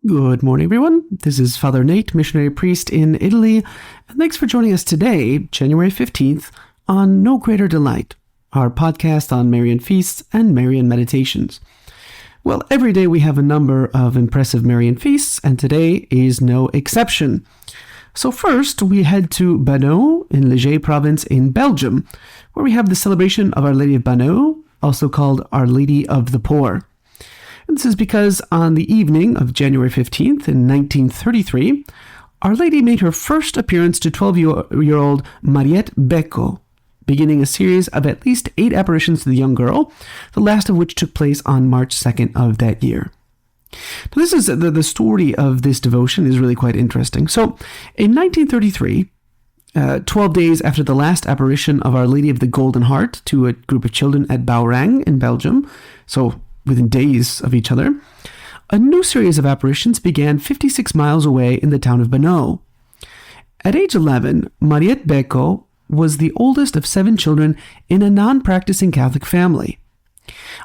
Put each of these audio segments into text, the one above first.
Good morning, everyone. This is Father Nate, missionary priest in Italy, and thanks for joining us today, January 15th, on No Greater Delight, our podcast on Marian feasts and Marian meditations. Well, every day we have a number of impressive Marian feasts, and today is no exception. So first, we head to Banat in Léger province in Belgium, where we have the celebration of Our Lady of Banat, also called Our Lady of the Poor. And this is because on the evening of January 15th in 1933, Our Lady made her first appearance to 12-year-old Mariette Becco, beginning a series of at least 8 apparitions to the young girl, the last of which took place on March 2nd of that year. Now, this is the story of this devotion is really quite interesting. So, in 1933, 12 days after the last apparition of Our Lady of the Golden Heart to a group of children at Wherein in Belgium, so within days of each other, a new series of apparitions began 56 miles away in the town of Banat. At age 11, Mariette Becco was the oldest of 7 children in a non-practicing Catholic family.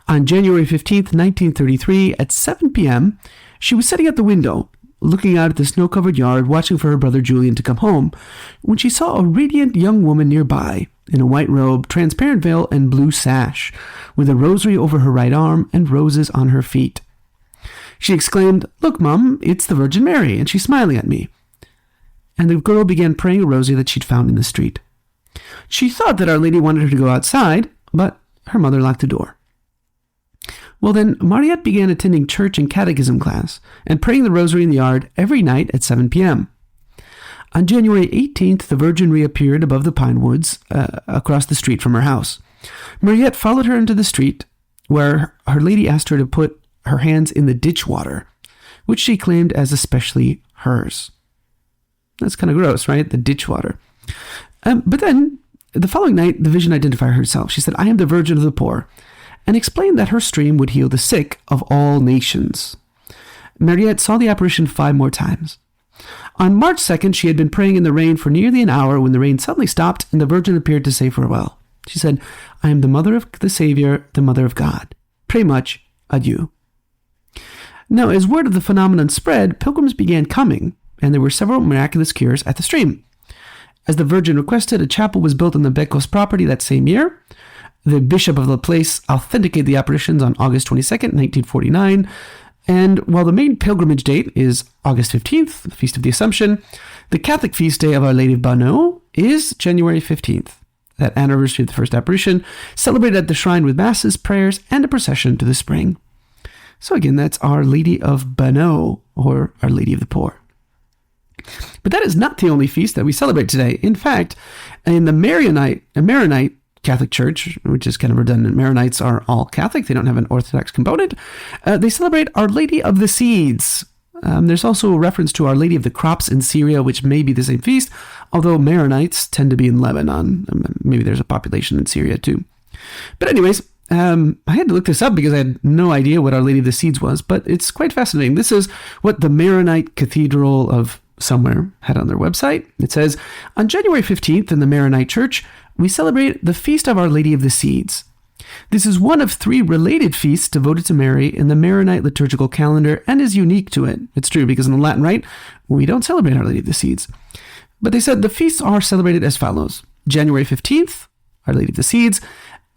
On January 15th, 1933, at 7 p.m., she was sitting at the window, looking out at the snow-covered yard, watching for her brother Julian to come home, when she saw a radiant young woman nearby, in a white robe, transparent veil, and blue sash, with a rosary over her right arm and roses on her feet. She exclaimed, "Look, Mum, it's the Virgin Mary," and she's smiling at me. And the girl began praying a rosary that she'd found in the street. She thought that Our Lady wanted her to go outside, but her mother locked the door. Well then, Mariette began attending church and catechism class, and praying the rosary in the yard every night at 7 p.m. On January 18th, the Virgin reappeared above the pine woods across the street from her house. Mariette followed her into the street, where Her Lady asked her to put her hands in the ditch water, which she claimed as especially hers. That's kind of gross, right? The ditch water. But then, the following night, the vision identified herself. She said, "I am the Virgin of the Poor," and explained that her stream would heal the sick of all nations. Mariette saw the apparition 5 more times. On March 2nd, she had been praying in the rain for nearly an hour when the rain suddenly stopped and the Virgin appeared to say farewell. She said, "I am the Mother of the Savior, the Mother of God. Pray much. Adieu." Now, as word of the phenomenon spread, pilgrims began coming, and there were several miraculous cures at the stream. As the Virgin requested, a chapel was built on the Beccos property that same year. The bishop of the place authenticated the apparitions on August 22nd, 1949, and while the main pilgrimage date is August 15th, the Feast of the Assumption, the Catholic feast day of Our Lady of Banat is January 15th, that anniversary of the first apparition, celebrated at the shrine with masses, prayers, and a procession to the spring. So again, that's Our Lady of Banat, or Our Lady of the Poor. But that is not the only feast that we celebrate today. In fact, in the Maronite Catholic Church, which is kind of redundant, Maronites are all Catholic, they don't have an Orthodox component, they celebrate Our Lady of the Seeds. There's also a reference to Our Lady of the Crops in Syria, which may be the same feast, although Maronites tend to be in Lebanon. Maybe there's a population in Syria too. But anyways, I had to look this up because I had no idea what Our Lady of the Seeds was, but it's quite fascinating. This is what the Maronite Cathedral of somewhere had on their website. It says, "On January 15th in the Maronite Church, we celebrate the Feast of Our Lady of the Seeds. This is one of 3 related feasts devoted to Mary in the Maronite liturgical calendar and is unique to it." It's true, because in the Latin Rite, we don't celebrate Our Lady of the Seeds. But they said the feasts are celebrated as follows: January 15th, Our Lady of the Seeds,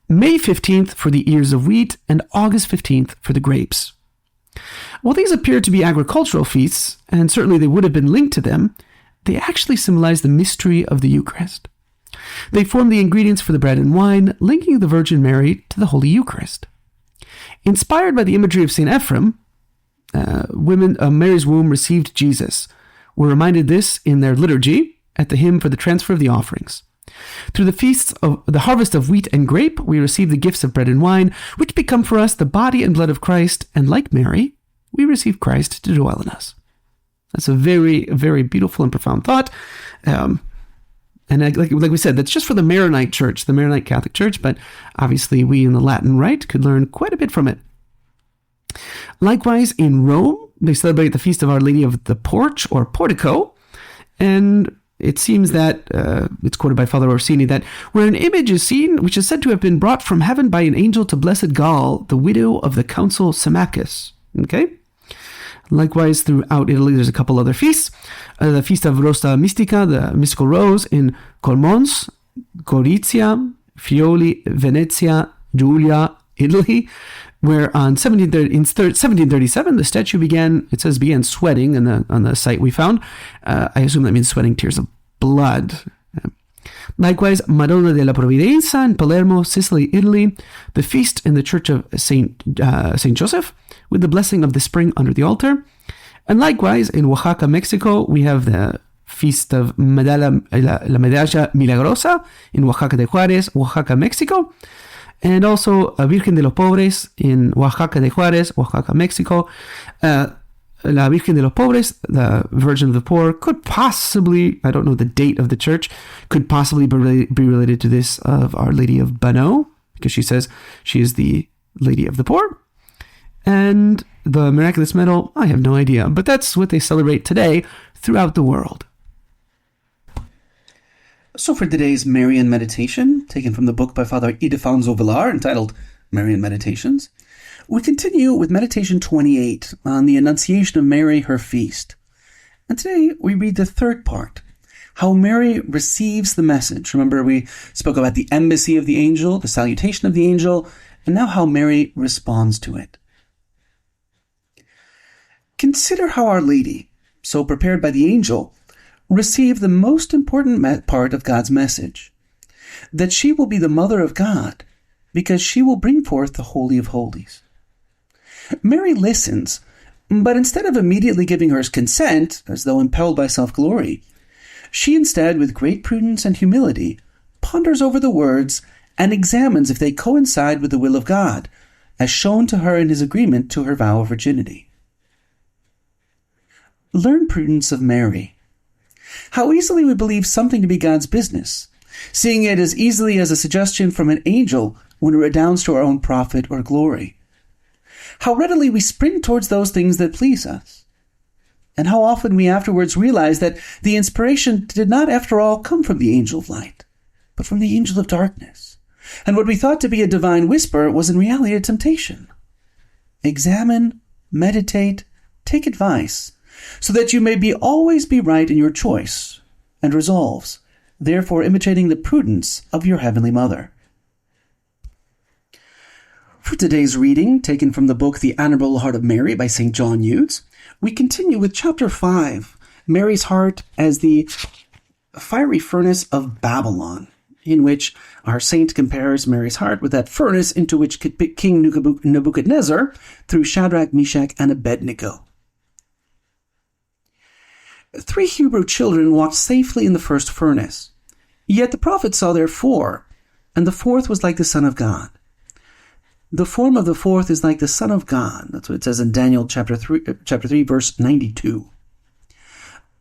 May 15th for the ears of wheat, and August 15th for the grapes. While these appear to be agricultural feasts, and certainly they would have been linked to them, they actually symbolize the mystery of the Eucharist. They form the ingredients for the bread and wine, linking the Virgin Mary to the Holy Eucharist. Inspired by the imagery of St. Ephrem, Mary's womb received Jesus. We're reminded this in their liturgy at the hymn for the transfer of the offerings. Through the feasts of the harvest of wheat and grape, we receive the gifts of bread and wine, which become for us the body and blood of Christ, and like Mary, we receive Christ to dwell in us. That's a very, very beautiful and profound thought. And like we said, that's just for the Maronite Church, the Maronite Catholic Church, but obviously we in the Latin Rite could learn quite a bit from it. Likewise, in Rome, they celebrate the Feast of Our Lady of the Porch, or Portico, and it seems that, it's quoted by Father Orsini, that where an image is seen, which is said to have been brought from heaven by an angel to blessed Gall, the widow of the consul Symmachus. Okay? Likewise, throughout Italy, there's a couple other feasts. The Feast of Rosa Mystica, the Mystical Rose, in Cormons, Gorizia, Friuli, Venezia, Giulia, Italy, where in 1737 the statue began sweating on the site we found. I assume that means sweating tears of blood. Likewise, Madonna della Provvidenza in Palermo, Sicily, Italy, the feast in the Church of Saint Joseph, with the blessing of the spring under the altar. And likewise, in Oaxaca, Mexico, we have the feast of La Medalla Milagrosa in Oaxaca de Juárez, Oaxaca, Mexico. And also Virgen de los Pobres in Oaxaca de Juárez, Oaxaca, Mexico. La Virgen de los Pobres, the Virgin of the Poor, could possibly, I don't know the date of the church, could possibly be related to this of Our Lady of Bonneau, because she says she is the Lady of the Poor. And the Miraculous Medal, I have no idea, but that's what they celebrate today throughout the world. So for today's Marian meditation, taken from the book by Father Ildefonso Villar entitled Marian Meditations, we continue with meditation 28 on the Annunciation of Mary, her feast. And today we read the third part, how Mary receives the message. Remember, we spoke about the embassy of the angel, the salutation of the angel, and now how Mary responds to it. Consider how Our Lady, so prepared by the angel, received the most important part of God's message, that she will be the Mother of God, because she will bring forth the Holy of Holies. Mary listens, but instead of immediately giving her consent, as though impelled by self-glory, she instead, with great prudence and humility, ponders over the words and examines if they coincide with the will of God, as shown to her in his agreement to her vow of virginity. Learn prudence of Mary. How easily we believe something to be God's business, seeing it as easily as a suggestion from an angel when it redounds to our own profit or glory. How readily we spring towards those things that please us. And how often we afterwards realize that the inspiration did not after all come from the angel of light, but from the angel of darkness. And what we thought to be a divine whisper was in reality a temptation. Examine, meditate, take advice, so that you may always be right in your choice and resolves, therefore imitating the prudence of your Heavenly Mother. For today's reading, taken from the book The Honorable Heart of Mary by St. John Eudes, we continue with Chapter 5, Mary's Heart as the fiery furnace of Babylon, in which our saint compares Mary's heart with that furnace into which King Nebuchadnezzar threw Shadrach, Meshach, and Abednego. 3 Hebrew children walked safely in the first furnace, yet the prophet saw there 4, and the 4th was like the Son of God. The form of the 4th is like the Son of God. That's what it says in Daniel chapter 3, verse 92.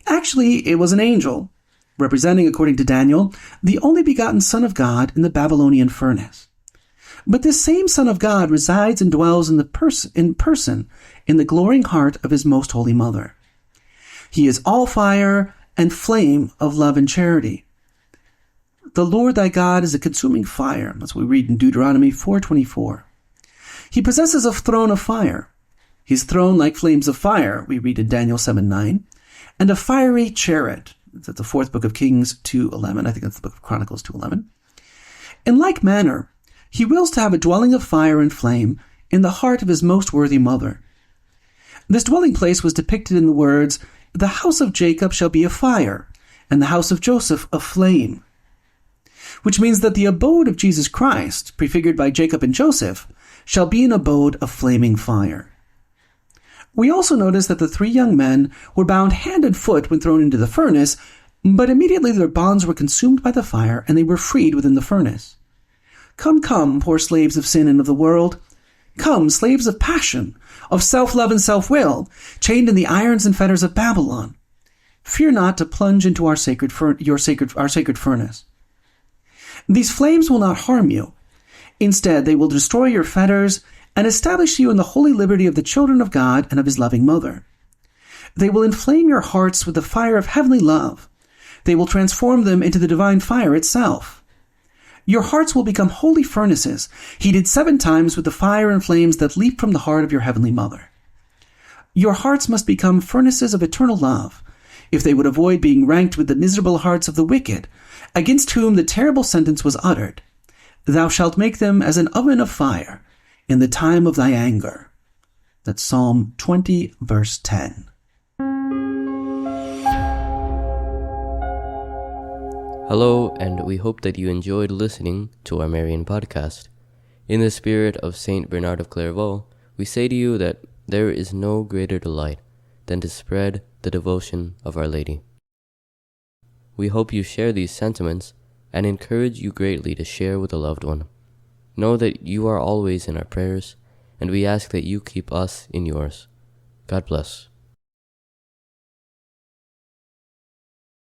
Actually, it was an angel, representing, according to Daniel, the only begotten Son of God in the Babylonian furnace. But this same Son of God resides and dwells in person in the glowing heart of his most holy Mother. He is all fire and flame of love and charity. The Lord thy God is a consuming fire. That's what we read in Deuteronomy 4:24. He possesses a throne of fire. His throne like flames of fire, we read in Daniel 7:9, and a fiery chariot. That's the 4th book of Kings 2:11. I think that's the book of Chronicles 2:11. In like manner, he wills to have a dwelling of fire and flame in the heart of his most worthy Mother. This dwelling place was depicted in the words, "The house of Jacob shall be a fire, and the house of Joseph a flame," which means that the abode of Jesus Christ, prefigured by Jacob and Joseph, shall be an abode of flaming fire. We also notice that the 3 young men were bound hand and foot when thrown into the furnace, but immediately their bonds were consumed by the fire, and they were freed within the furnace. Come, come, poor slaves of sin and of the world. Come, slaves of passion, of self-love and self-will, chained in the irons and fetters of Babylon. Fear not to plunge into our sacred furnace. These flames will not harm you. Instead, they will destroy your fetters and establish you in the holy liberty of the children of God and of his loving Mother. They will inflame your hearts with the fire of heavenly love. They will transform them into the divine fire itself. Your hearts will become holy furnaces, heated 7 times with the fire and flames that leap from the heart of your heavenly Mother. Your hearts must become furnaces of eternal love, if they would avoid being ranked with the miserable hearts of the wicked, against whom the terrible sentence was uttered. Thou shalt make them as an oven of fire in the time of thy anger. That's Psalm 20, verse 10. Hello, and we hope that you enjoyed listening to our Marian podcast. In the spirit of Saint Bernard of Clairvaux, we say to you that there is no greater delight than to spread the devotion of Our Lady. We hope you share these sentiments and encourage you greatly to share with a loved one. Know that you are always in our prayers, and we ask that you keep us in yours. God bless.